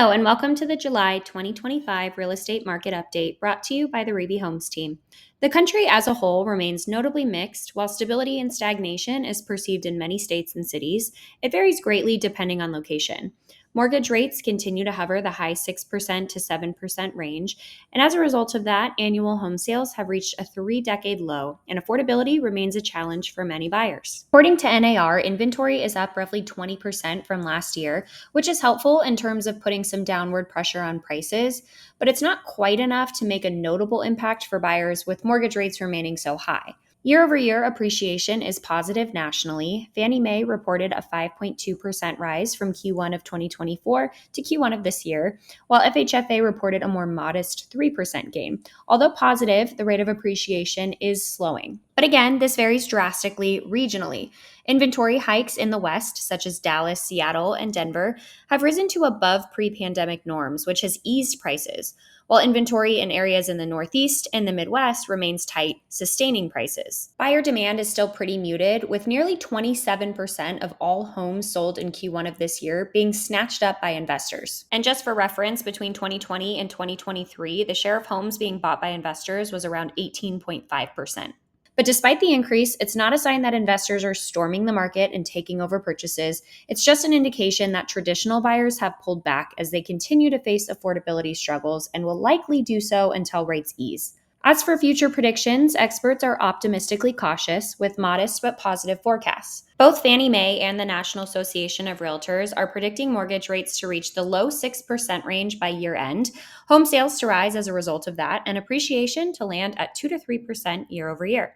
Hello, and welcome to the July 2025 Real Estate Market Update brought to you by the Reby Homes team. The country as a whole remains notably mixed. While stability and stagnation is perceived in many states and cities, it varies greatly depending on location. Mortgage rates continue to hover the high 6% to 7% range, and as a result of that, annual home sales have reached a 3-decade low, and affordability remains a challenge for many buyers. According to NAR, inventory is up roughly 20% from last year, which is helpful in terms of putting some downward pressure on prices, but it's not quite enough to make a notable impact for buyers with mortgage rates remaining so high. Year over year appreciation is positive nationally. Fannie Mae reported a 5.2% rise from Q1 of 2024 to Q1 of this year, while FHFA reported a more modest 3% gain. Although positive, the rate of appreciation is slowing. But again, this varies drastically regionally. Inventory hikes in the West, such as Dallas, Seattle, and Denver, have risen to above pre-pandemic norms, which has eased prices, while inventory in areas in the Northeast and the Midwest remains tight, sustaining prices. Buyer demand is still pretty muted, with nearly 27% of all homes sold in Q1 of this year being snatched up by investors. And just for reference, between 2020 and 2023, the share of homes being bought by investors was around 18.5%. But despite the increase, it's not a sign that investors are storming the market and taking over purchases. It's just an indication that traditional buyers have pulled back as they continue to face affordability struggles and will likely do so until rates ease. As for future predictions, experts are optimistically cautious with modest but positive forecasts. Both Fannie Mae and the National Association of Realtors are predicting mortgage rates to reach the low 6% range by year end, home sales to rise as a result of that, and appreciation to land at 2 to 3% year over year.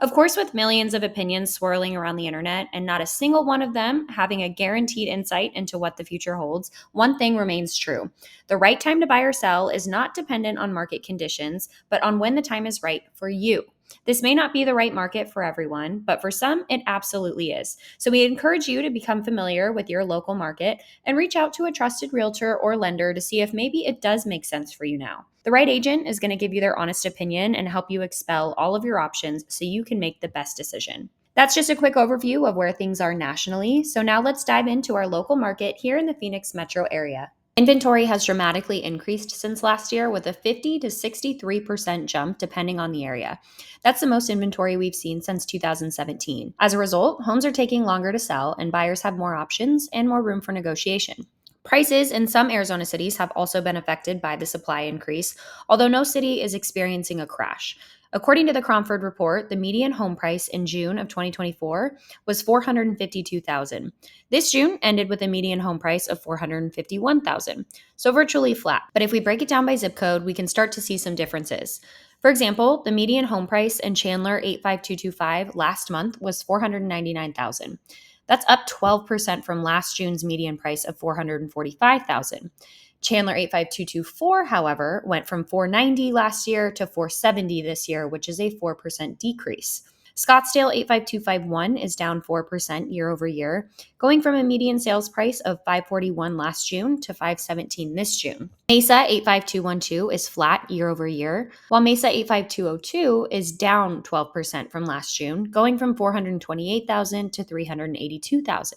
Of course, with millions of opinions swirling around the internet and not a single one of them having a guaranteed insight into what the future holds, one thing remains true. The right time to buy or sell is not dependent on market conditions, but on when the time is right for you. This may not be the right market for everyone, but for some, it absolutely is. So we encourage you to become familiar with your local market and reach out to a trusted realtor or lender to see if maybe it does make sense for you now. The right agent is going to give you their honest opinion and help you expel all of your options so you can make the best decision. That's just a quick overview of where things are nationally. So now let's dive into our local market here in the Phoenix metro area. Inventory has dramatically increased since last year with a 50 to 63% jump depending on the area. That's the most inventory we've seen since 2017. As a result, homes are taking longer to sell and buyers have more options and more room for negotiation. Prices in some Arizona cities have also been affected by the supply increase, although no city is experiencing a crash. According to the Cromford report, the median home price in June of 2024 was $452,000. This June ended with a median home price of $451,000, so virtually flat. But if we break it down by zip code, we can start to see some differences. For example, the median home price in Chandler 85225 last month was $499,000. That's up 12% from last June's median price of $445,000. Chandler 85224, however, went from $490 last year to $470 this year, which is a 4% decrease. Scottsdale 85251 is down 4% year over year, going from a median sales price of $541 last June to $517 this June. Mesa 85212 is flat year over year, while Mesa 85202 is down 12% from last June, going from $428,000 to $382,000.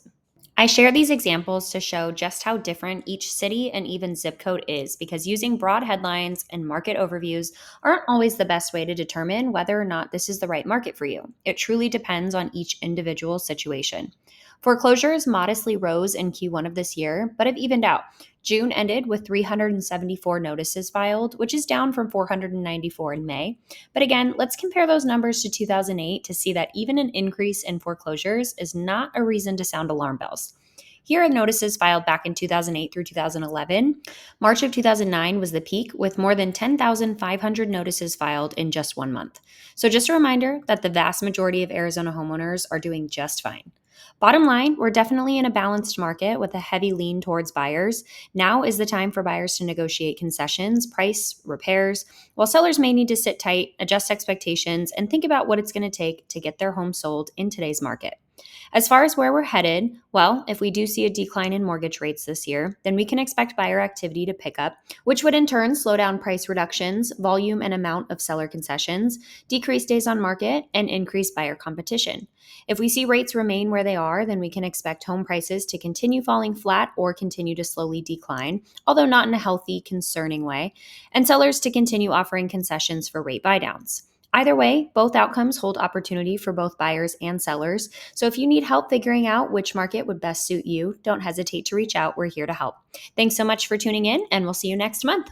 I share these examples to show just how different each city and even zip code is, because using broad headlines and market overviews aren't always the best way to determine whether or not this is the right market for you. It truly depends on each individual situation. Foreclosures modestly rose in Q1 of this year, but have evened out. June ended with 374 notices filed, which is down from 494 in May. But again, let's compare those numbers to 2008 to see that even an increase in foreclosures is not a reason to sound alarm bells. Here are notices filed back in 2008 through 2011. March of 2009 was the peak, with more than 10,500 notices filed in just 1 month. So just a reminder that the vast majority of Arizona homeowners are doing just fine. Bottom line, we're definitely in a balanced market with a heavy lean towards buyers. Now is the time for buyers to negotiate concessions, price, repairs, while sellers may need to sit tight, adjust expectations, and think about what it's going to take to get their home sold in today's market. As far as where we're headed, well, if we do see a decline in mortgage rates this year, then we can expect buyer activity to pick up, which would in turn slow down price reductions, volume and amount of seller concessions, decrease days on market, and increase buyer competition. If we see rates remain where they are, then we can expect home prices to continue falling flat or continue to slowly decline, although not in a healthy, concerning way, and sellers to continue offering concessions for rate buydowns. Either way, both outcomes hold opportunity for both buyers and sellers. So if you need help figuring out which market would best suit you, don't hesitate to reach out. We're here to help. Thanks so much for tuning in, and we'll see you next month.